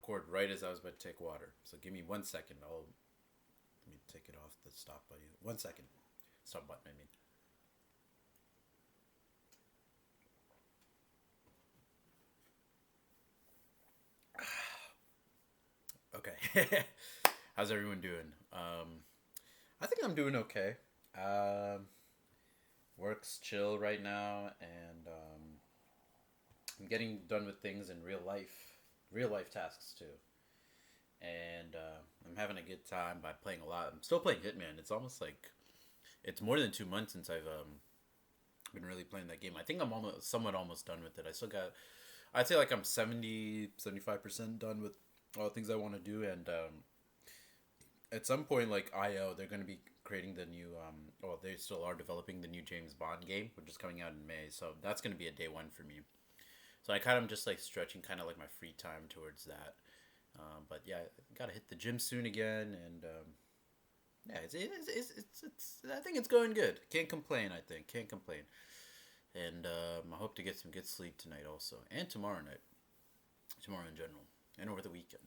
record right as I was about to take water. So give me 1 second. Let me take it off the stop button. 1 second. Stop button, I mean. Okay. How's everyone doing? I think I'm doing okay. Um, Work's chill right now, and I'm getting done with things in real life tasks too. And I'm having a good time by playing a lot. I'm still playing Hitman. It's almost like it's more than 2 months since I've been really playing that game. I think I'm almost done with it. I still got, I'd say like I'm 75% done with all the things I want to do. And at some point, like IO, they're going to be creating the new, well, they still are developing the new James Bond game, which is coming out in May. So that's going to be a day one for me. So I kind of just like stretching kind of like my free time towards that. But yeah, gotta hit the gym soon again, and yeah, I think it's going good. Can't complain. I think can't complain, and I hope to get some good sleep tonight also, and tomorrow night, tomorrow in general, and over the weekend.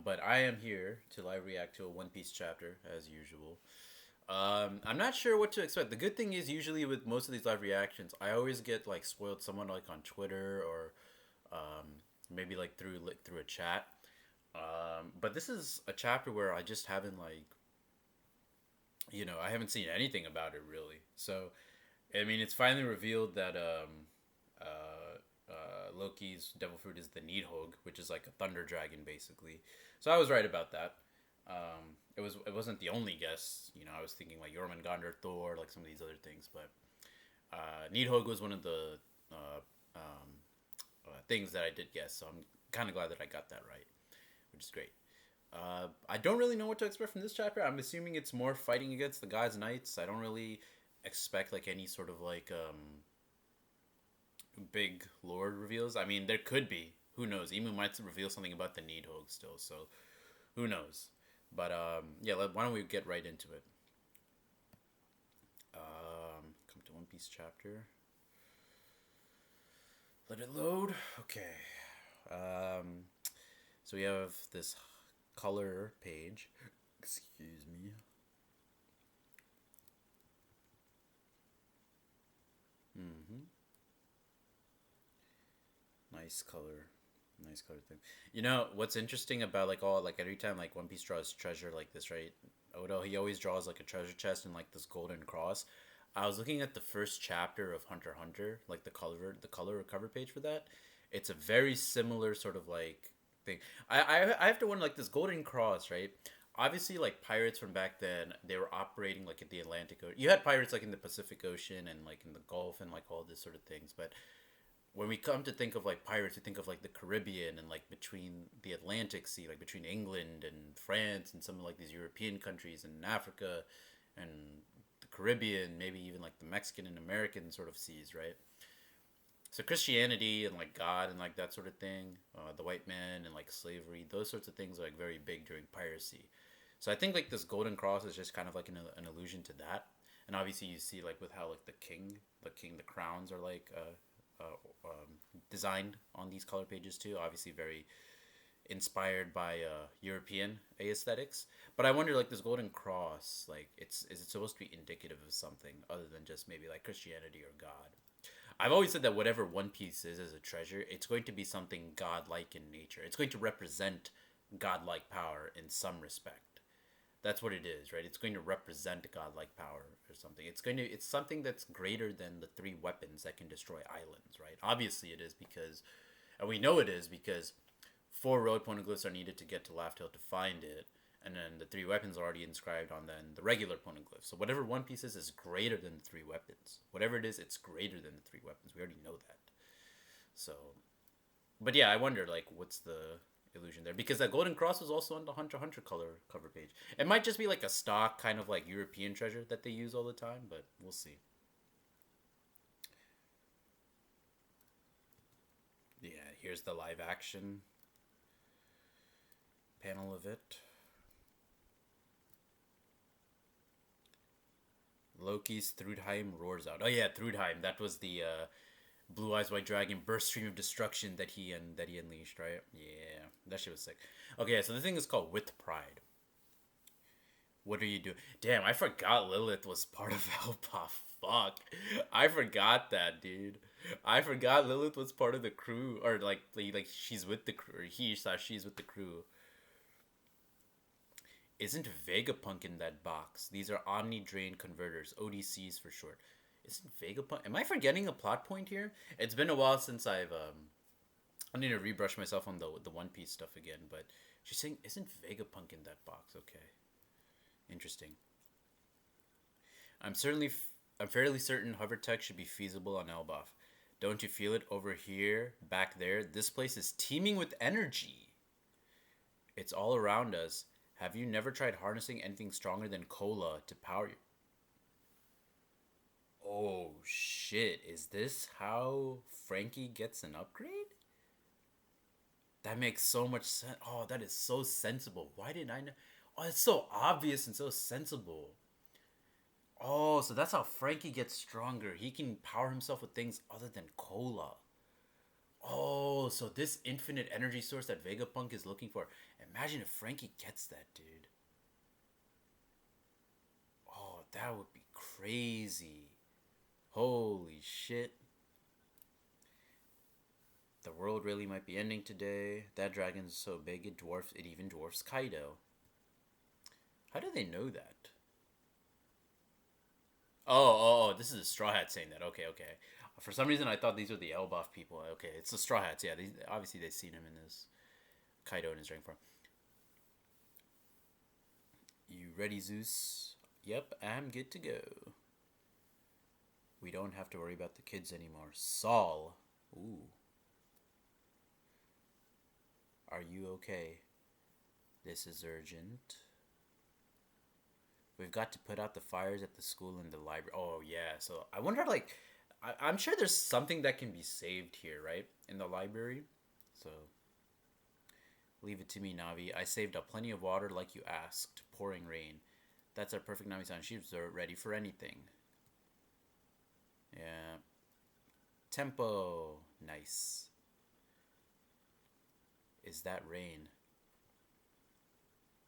But I am here to live react to a One Piece chapter as usual. I'm not sure what to expect. The good thing is usually with most of these live reactions, I always get like spoiled someone like on Twitter or maybe like through a chat. But this is a chapter where I just haven't like I haven't seen anything about it really. So I mean, it's finally revealed that Loki's devil fruit is the Needhog, which is like a thunder dragon basically. So I was right about that. It wasn't the only guess. I was thinking like Jormungandr, Thor, like some of these other things, but Needhog was one of the uh, um, things that I did guess. So I'm kind of glad that I got that right, which is great. I don't really know what to expect from this chapter. I'm assuming it's more fighting against the gods knights. I don't really expect like any sort of like big lore reveals. I mean, there could be. Who knows? Emu might reveal something about the Needhog still. So who knows? But yeah, why don't we get right into it? Come to One Piece chapter. Let it load. Okay. Um, so we have this color page. Excuse me. Mm-hmm. Nice color. Nice color thing. What's interesting about like all like every time like One Piece draws treasure like this, right? Odo he always draws like a treasure chest and like this golden cross. I was looking at the first chapter of Hunter x Hunter, like the color cover page for that. It's a very similar sort of like thing. I have to wonder like this golden cross, right? Obviously, like pirates from back then, they were operating like in the Atlantic Ocean. You had pirates like in the Pacific Ocean and like in the Gulf and like all this sort of things. But when we come to think of like pirates, we think of like the Caribbean and like between the Atlantic Sea, like between England and France and some of like these European countries and Africa and the Caribbean, maybe even like the Mexican and American sort of seas, right? So Christianity and like God and like that sort of thing, the white man and like slavery, those sorts of things are like very big during piracy. So I think like this golden cross is just kind of like an allusion to that. And obviously you see like with how like the crowns are like designed on these color pages too. Obviously very inspired by European aesthetics. But I wonder like this golden cross, like is it supposed to be indicative of something other than just maybe like Christianity or God? I've always said that whatever One Piece is as a treasure, it's going to be something godlike in nature. It's going to represent godlike power in some respect. That's what it is, right? It's going to represent godlike power or something. It's something that's greater than the three weapons that can destroy islands, right? Obviously it is because and we know it is because four road poneglyphs are needed to get to Laugh Tale to find it, and then the three weapons are already inscribed on then the regular poneglyph. So whatever One Piece is greater than the three weapons. Whatever it is, it's greater than the three weapons. We already know that. So, but yeah, I wonder like what's the illusion there because that golden cross was also on the Hunter x Hunter color cover page. It might just be like a stock kind of like European treasure that they use all the time, but we'll see. Yeah, here's the live action panel of it. Loki's Thrudheim roars out. Oh yeah, Thrudheim. That was the Blue Eyes White Dragon burst stream of destruction that he unleashed, right? Yeah, that shit was sick. Okay, so the thing is called With Pride. What are you doing? Damn, I forgot Lilith was part of Elpa. Fuck, I forgot that, dude. I forgot Lilith was part of the crew, or like she's with the crew, or she's with the crew. Isn't Vegapunk in that box? These are Omni Drain Converters, ODCs for short. Isn't Vegapunk? Am I forgetting a plot point here? It's been a while since I need to rebrush myself on the One Piece stuff again. But she's saying, isn't Vegapunk in that box? Okay, interesting. I'm certainly, I'm fairly certain hover tech should be feasible on Elbaf. Don't you feel it over here, back there? This place is teeming with energy. It's all around us. Have you never tried harnessing anything stronger than cola to power you? Oh shit, is this how Frankie gets an upgrade? That makes so much sense. Oh, that is so sensible. Why didn't I know? Oh, it's so obvious and so sensible. Oh, so that's how Frankie gets stronger. He can power himself with things other than cola. Oh, so this infinite energy source that Vegapunk is looking for. Imagine if Frankie gets that, dude. Oh, that would be crazy. Holy shit. The world really might be ending today. That dragon's so big it even dwarfs Kaido. How do they know that? Oh, this is a Straw Hat saying that. Okay, okay. For some reason, I thought these were the Elbaf people. Okay, it's the Straw Hats. Yeah, obviously they've seen him in this Kaido in his rank form. You ready, Zeus? Yep, I'm good to go. We don't have to worry about the kids anymore. Saul. Ooh. Are you okay? This is urgent. We've got to put out the fires at the school and the library. Oh, yeah. So I wonder, like, I'm sure there's something that can be saved here, right? In the library. So leave it to me, Navi. I saved up plenty of water like you asked. Pouring rain. That's our perfect Navi sound. She's ready for anything. Yeah. Tempo. Nice. Is that rain?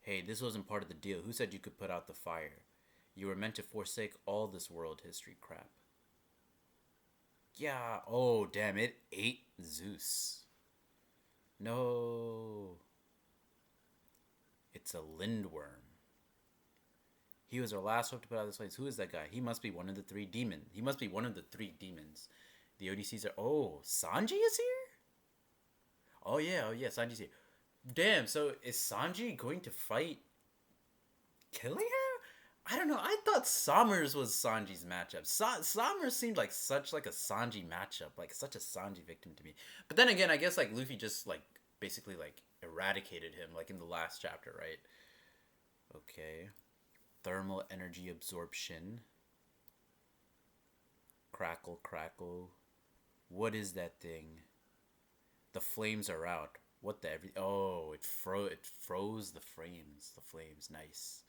Hey, this wasn't part of the deal. Who said you could put out the fire? You were meant to forsake all this world history crap. Yeah. Oh, damn. It ate Zeus. No. It's a lindworm. He was our last hope to put out this place. Who is that guy? He must be one of the three demons. He must be one of the three demons. The ODCs are... Oh, Sanji is here? Oh, yeah. Sanji's here. Damn, so is Sanji going to fight killing her? I don't know. I thought Summers was Sanji's matchup. Summers seemed like such like a Sanji matchup, like such a Sanji victim to me. But then again, I guess like Luffy just like basically like eradicated him like in the last chapter, right? Okay. Thermal energy absorption. Crackle, crackle. What is that thing? The flames are out. What the every? Oh, it froze the frames. The flames, nice.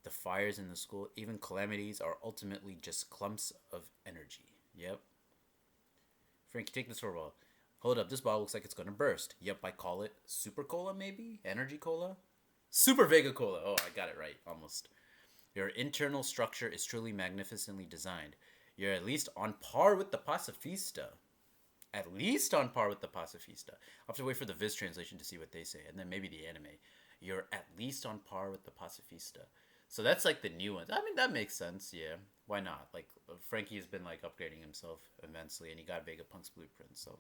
The fires in the school, even calamities, are ultimately just clumps of energy. Yep. Frankie, take this for a while. Hold up, this bottle looks like it's gonna burst. Yep, I call it Super Cola, maybe? Energy Cola? Super Vega Cola. Oh, I got it right, almost. Your internal structure is truly magnificently designed. You're at least on par with the Pacifista. At least on par with the Pacifista. I'll have to wait for the Viz translation to see what they say, and then maybe the anime. You're at least on par with the Pacifista. So that's like the new ones. I mean, that makes sense, yeah. Why not? Like, Frankie has been like upgrading himself immensely, and he got Vegapunk's blueprint, so.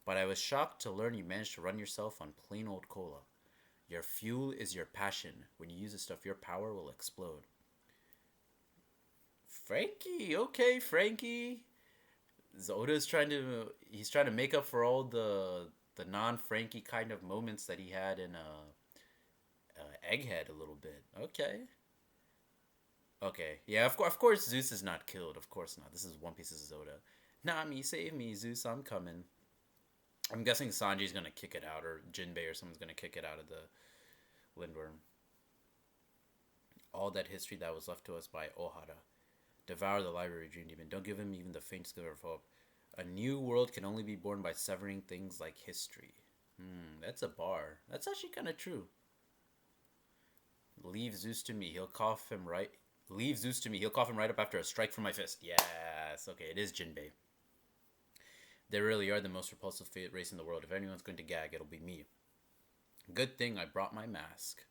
But I was shocked to learn you managed to run yourself on plain old cola. Your fuel is your passion. When you use this stuff, your power will explode. Frankie, okay, Frankie. Zoda's he's trying to make up for all the non-Frankie kind of moments that he had in Egghead a little bit. Okay. Okay. Yeah, of course Zeus is not killed. Of course not. This is One Piece's Zoda. Nami, save me, Zeus, I'm coming. I'm guessing Sanji's gonna kick it out, or Jinbei or someone's gonna kick it out of the Lindworm. All that history that was left to us by Ohara. Devour the library, Dream Demon. Don't give him even the faintest glimmer of hope. A new world can only be born by severing things like history. That's a bar. That's actually kind of true. Leave Zeus to me. He'll cough him right. Leave Zeus to me. He'll cough him right up after a strike from my fist. Yes. Okay, it is Jinbei. They really are the most repulsive race in the world. If anyone's going to gag, it'll be me. Good thing I brought my mask.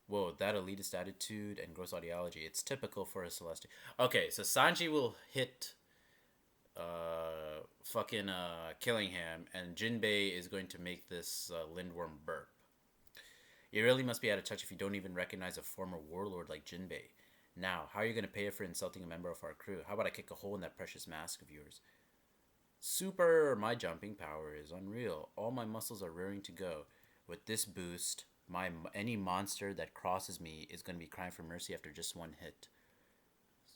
Whoa, that elitist attitude and gross ideology. It's typical for a Celestial. Okay, so Sanji will hit fucking Killingham, and Jinbei is going to make this Lindworm burp. You really must be out of touch if you don't even recognize a former warlord like Jinbei. Now, how are you going to pay for insulting a member of our crew? How about I kick a hole in that precious mask of yours? Super! My jumping power is unreal. All my muscles are rearing to go. With this boost, any monster that crosses me is going to be crying for mercy after just one hit.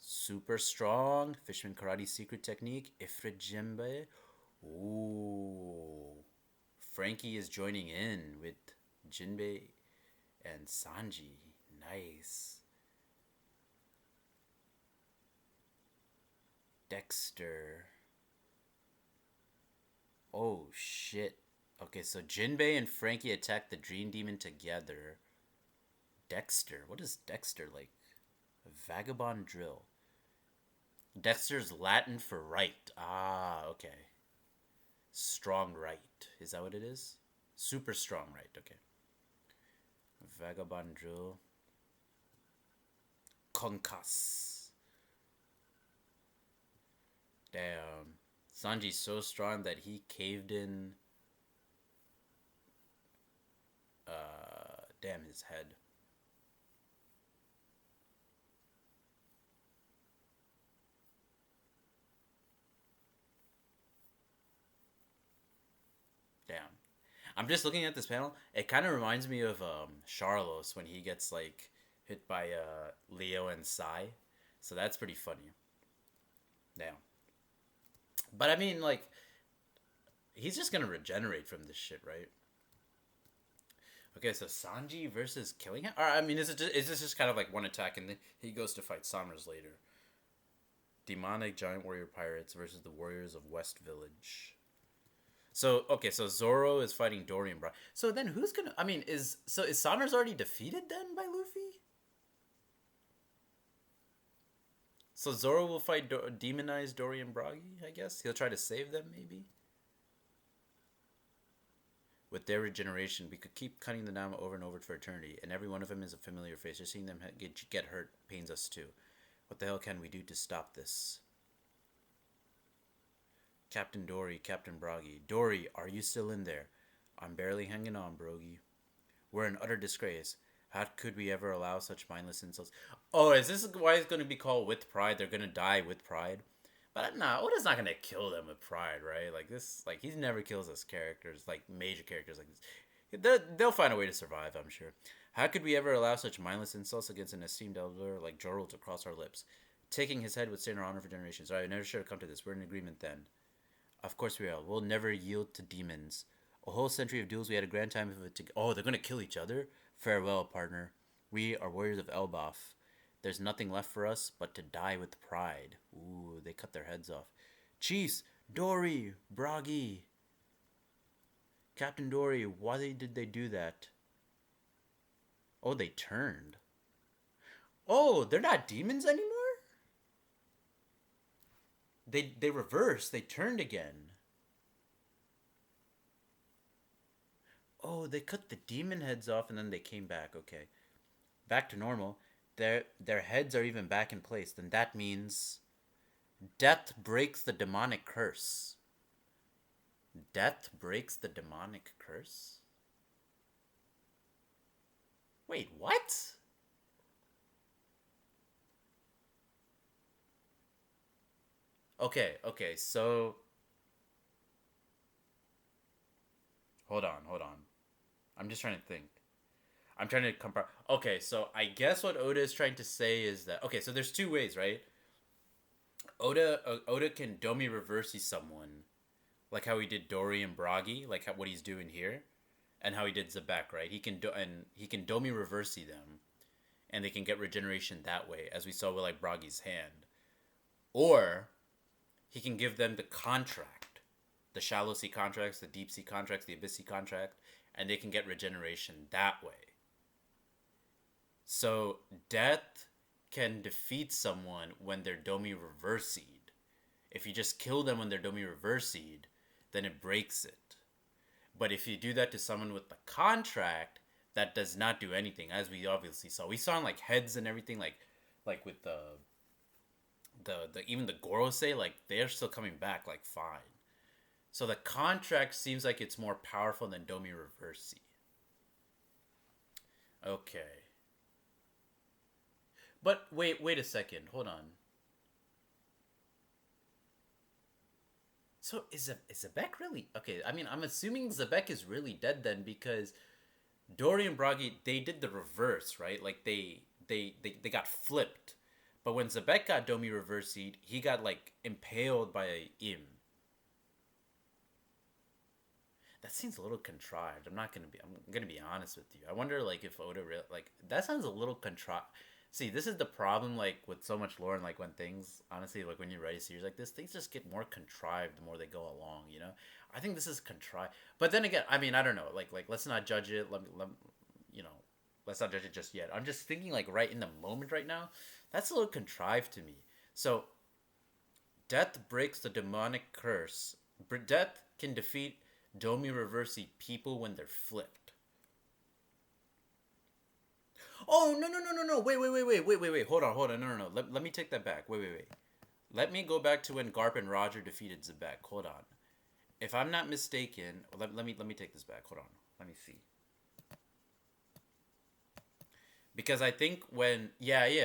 Super strong. Fishman Karate secret technique. Ifrit Jinbei. Ooh. Frankie is joining in with Jinbei and Sanji. Nice. Dexter. Oh shit. Okay, so Jinbei and Frankie attack the Dream Demon together. Dexter. What is Dexter like? A vagabond drill. Dexter's Latin for right. Ah, okay. Strong right. Is that what it is? Super strong right. Okay. Vagabond drill. Concuss. Damn. Sanji's so strong that he caved in. Damn his head. Damn. I'm just looking at this panel. It kind of reminds me of Charlos when he gets like hit by Leo and Sai. So that's pretty funny. Damn. But I mean, like, he's just gonna regenerate from this shit, right? Okay, so Sanji versus Killingham. Or I mean, is this just kind of like one attack and then he goes to fight Summers later? Demonic giant warrior pirates versus the warriors of West Village. So okay, so Zoro is fighting Dorian, bro. So then who's gonna? I mean, is Summers already defeated then by Luffy? So Zoro will fight demonize Dorian Bragi, I guess. He'll try to save them, maybe. With their regeneration, we could keep cutting the Nama over and over for eternity, and every one of them is a familiar face. Just seeing them get hurt pains us too. What the hell can we do to stop this? Captain Dory, Captain Bragi. Dory, are you still in there? I'm barely hanging on, Brogy. We're in utter disgrace. How could we ever allow such mindless insults? Oh, is this why it's going to be called With Pride? They're going to die with pride? But nah, Oda's not going to kill them with pride, right? Like this, like he never kills us characters, like major characters like this. They'll find a way to survive, I'm sure. How could we ever allow such mindless insults against an esteemed elder like Jorl to cross our lips? Taking his head would stain our honor for generations. Alright, I never should have come to this. We're in agreement then. Of course we are. We'll never yield to demons. A whole century of duels, we had a grand time of it. Oh, they're gonna kill each other? Farewell, partner. We are warriors of Elbaf. There's nothing left for us but to die with pride. Ooh, they cut their heads off. Chiefs, Dory, Bragi. Captain Dory, why did they do that? Oh, they turned. Oh, they're not demons anymore? They reversed. They turned again. Oh, they cut the demon heads off and then they came back. Okay. Back to normal. Their heads are even back in place. Then that means death breaks the demonic curse. Death breaks the demonic curse? Wait, what? Okay, so hold on. I'm just trying to think. I'm trying to compare. Okay, so I guess what Oda is trying to say is that okay, so there's two ways, right? Oda can Domi reverse someone, like how he did Dory and Bragi, like what he's doing here, and how he did Zabek, right? He can Domi reverse them, and they can get regeneration that way, as we saw with like Bragi's hand, or he can give them the contract, the shallow sea contracts, the deep sea contracts, the abyss sea contract, and they can get regeneration that way. So death can defeat someone when they're Domi reversied. If you just kill them when they're Domi reversied, then it breaks it. But if you do that to someone with the contract, that does not do anything, as we obviously saw. We saw in like heads and everything, like with the even the Gorosei, like they're still coming back like fine. So the contract seems like it's more powerful than Domi Reversi. Okay. But wait a second. Hold on. So is Zebek really okay? I mean, I'm assuming Zebek is really dead then because Dory and Bragi they did the reverse, right? Like they got flipped. But when Zebek got Domi reversied, he got like impaled by a Im. That seems a little contrived. I'm gonna be honest with you. I wonder like if Oda like that sounds a little contrived. See, this is the problem like with so much lore and like when things honestly like when you write a series like this, things just get more contrived the more they go along. I think this is contrived. But then again, I mean, I don't know. Like let's not judge it. You know, let's not judge it just yet. I'm just thinking like right in the moment right now. That's a little contrived to me. So death breaks the demonic curse. Death can defeat Domi Reversi people when they're flipped. Oh no! Wait! Hold on! No! Let me take that back. Wait! Let me go back to when Garp and Roger defeated Zebek. Hold on. If I'm not mistaken, let me take this back. Hold on. Let me see. Because I think when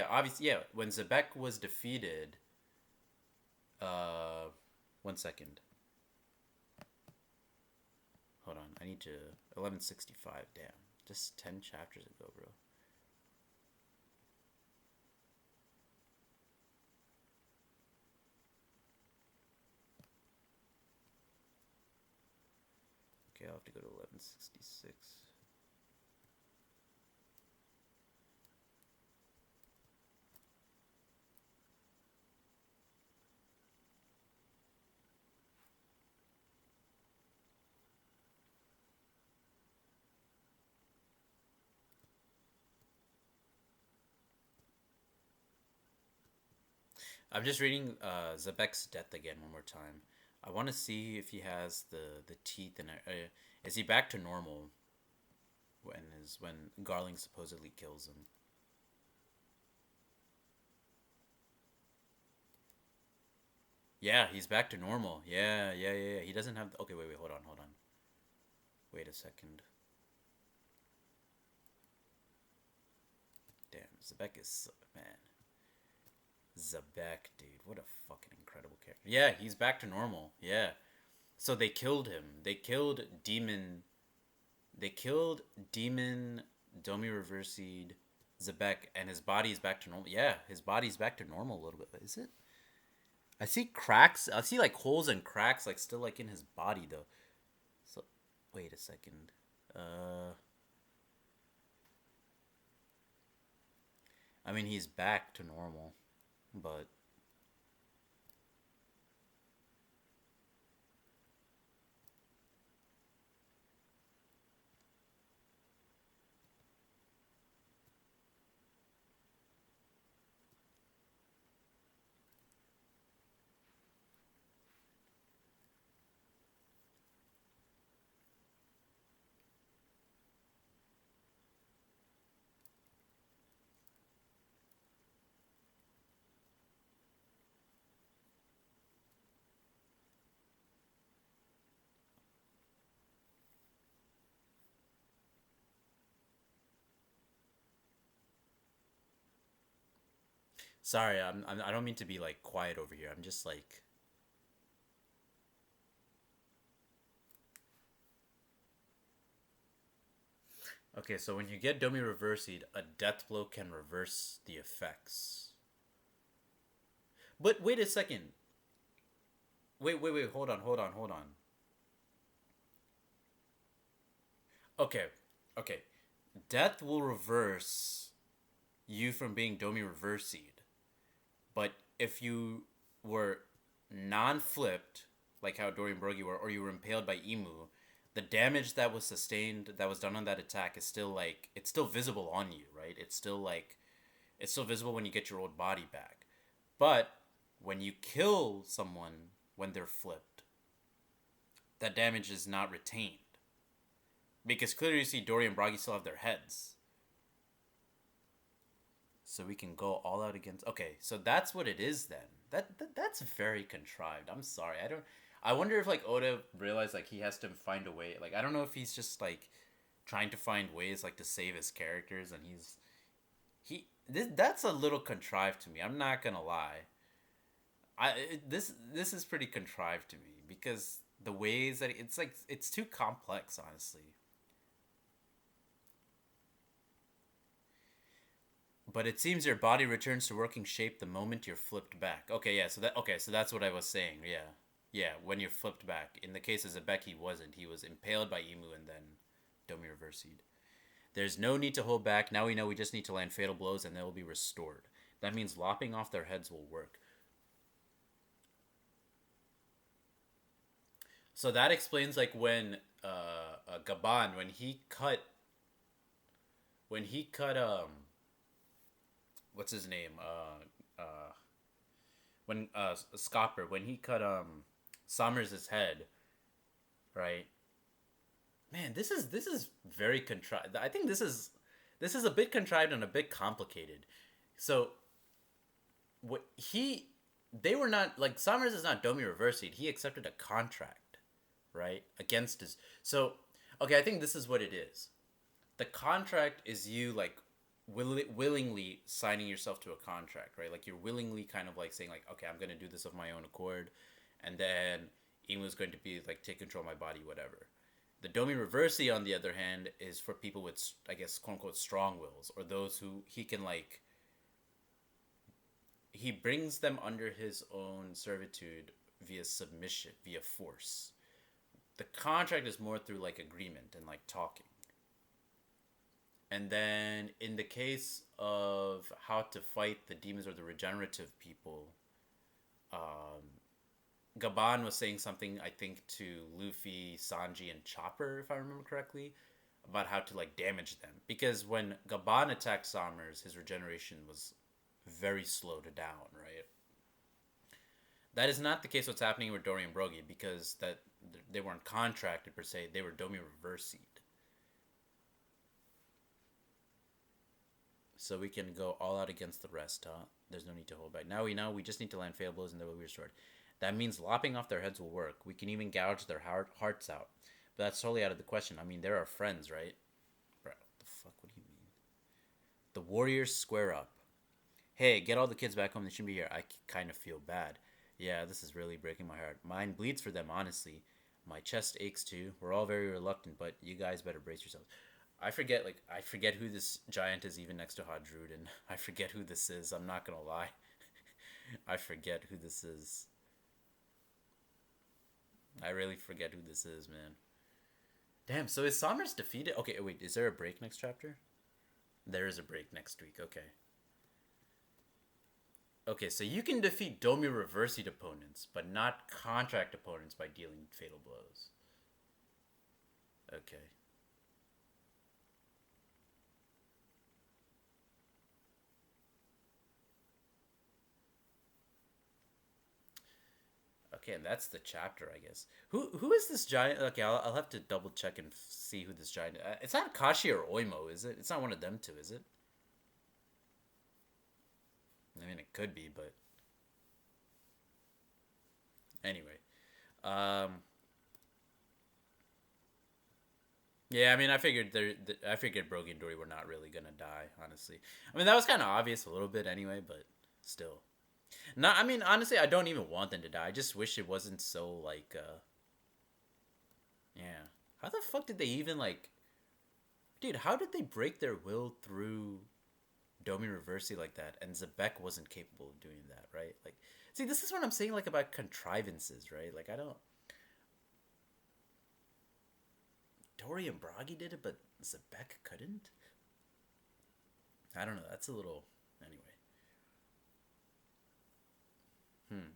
obviously when Zebek was defeated. Uh, 1 second. Hold on, I need to 1165. Damn, just 10 chapters ago, bro. Okay, I'll have to go to 1166. I'm just reading Zebek's death again one more time. I want to see if he has the teeth and is he back to normal when Garling supposedly kills him. Yeah, he's back to normal. Yeah. He doesn't have. Okay, wait. Hold on. Wait a second. Damn, Zebek is man. Zebek, dude, what a fucking incredible character. Yeah, he's back to normal. Yeah. So they killed him. They killed Demon. They killed Demon Domi Reversied Zebek, and his body is back to normal. Yeah, his body's back to normal a little bit. Is it? I see cracks. I see like holes and cracks, like still like in his body though. So, wait a second. I mean, he's back to normal, but sorry, I don't mean to be like quiet over here. I'm just like okay. So when you get Domi Reversied, a death blow can reverse the effects. But wait a second. Wait. Hold on. Okay, okay. Death will reverse you from being Domi Reversied, but if you were non-flipped, like how Dorian Brogy were, or you were impaled by Emu, the damage that was sustained, that was done on that attack, is still like it's still visible on you, right? It's still visible when you get your old body back. But when you kill someone when they're flipped, that damage is not retained. Because clearly you see Dory and Bragi still have their heads. So we can go all out against... Okay, so that's what it is then. That's very contrived. I'm sorry. I wonder if like Oda realized like he has to find a way. Like I don't know if he's just like trying to find ways like to save his characters, and that's a little contrived to me. I'm not gonna lie. This is pretty contrived to me because the ways that it's like it's too complex, honestly. But it seems your body returns to working shape the moment you're flipped back. Okay, yeah. So that's what I was saying. Yeah, yeah. When you're flipped back. In the case of Zebek, he wasn't. He was impaled by Emu and then Domi reversied. There's no need to hold back. Now we know we just need to land fatal blows and they will be restored. That means lopping off their heads will work. So that explains like when Gaban when he cut what's his name when Scopper when he cut Somers' head, right? Man, this is very contrived. I think this is a bit contrived and a bit complicated. So what he they were not like Somers is not Domi reversing. He accepted a contract, right? Against his so okay, I think this is what it is. The contract is you like willingly signing yourself to a contract, right? Like you're willingly kind of like saying like, okay, I'm gonna do this of my own accord, and then Emu's going to be like take control of my body, whatever. The Domi Reversi, on the other hand, is for people with, I guess, quote unquote, strong wills, or those who he can like. He brings them under his own servitude via submission, via force. The contract is more through like agreement and like talking. And then in the case of how to fight the demons or the regenerative people, Gaban was saying something, I think, to Luffy, Sanji, and Chopper, if I remember correctly, about how to like damage them. Because when Gaban attacked Somers, his regeneration was very slowed down, right? That is not the case what's happening with Dory and Brogy, because that they weren't contracted per se, they were Domi reversied. So we can go all out against the rest, huh? There's no need to hold back. Now we know we just need to land fail blows and they will be restored. That means lopping off their heads will work. We can even gouge their hearts out. But that's totally out of the question. I mean, they're our friends, right? Bro, what the fuck? What do you mean? The warriors square up. Hey, get all the kids back home. They shouldn't be here. I kind of feel bad. Yeah, this is really breaking my heart. Mine bleeds for them, honestly. My chest aches too. We're all very reluctant, but you guys better brace yourselves. I forget who this giant is even next to Hadrud, and I forget who this is. I'm not gonna lie. I forget who this is. I really forget who this is, man. Damn, so is Somers defeated? Okay, wait, is there a break next chapter? There is a break next week, okay. Okay, so you can defeat Domi Reversied opponents, but not contract opponents by dealing fatal blows. Okay. Okay, and that's the chapter, I guess. Who is this giant? Okay, I'll have to double check and see who this giant. It's not Kashi or Oimo, is it? It's not one of them two, is it? I mean, it could be, but anyway. Um, yeah, I mean, I figured Brogy and Dory were not really gonna die. Honestly, I mean that was kind of obvious a little bit anyway, but still. Not, I mean, honestly, I don't even want them to die. I just wish it wasn't so like, yeah. How the fuck did they even like, dude? How did they break their will through Domi Reversi like that? And Zebek wasn't capable of doing that, right? Like, see, this is what I'm saying, like about contrivances, right? Like, I don't. Dory and Bragi did it, but Zebek couldn't. I don't know. That's a little. Anyway. Hmm.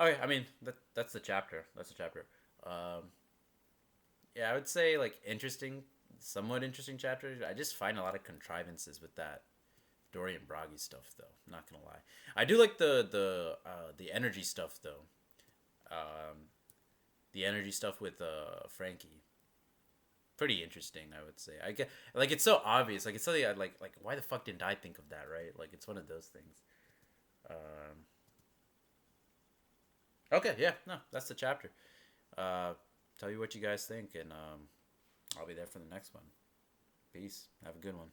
Okay, I mean that's the chapter. That's the chapter. Um, yeah, I would say like interesting, somewhat interesting chapter. I just find a lot of contrivances with that Dorian Bragi stuff, though. Not gonna lie, I do like the energy stuff though. Um, the energy stuff with Frankie. Pretty interesting, I would say. I get like it's so obvious. Like it's something I like. Why the fuck didn't I think of that? Right? Like it's one of those things. Um, okay, yeah, no, that's the chapter. Uh, tell you what you guys think, and I'll be there for the next one. Peace. Have a good one.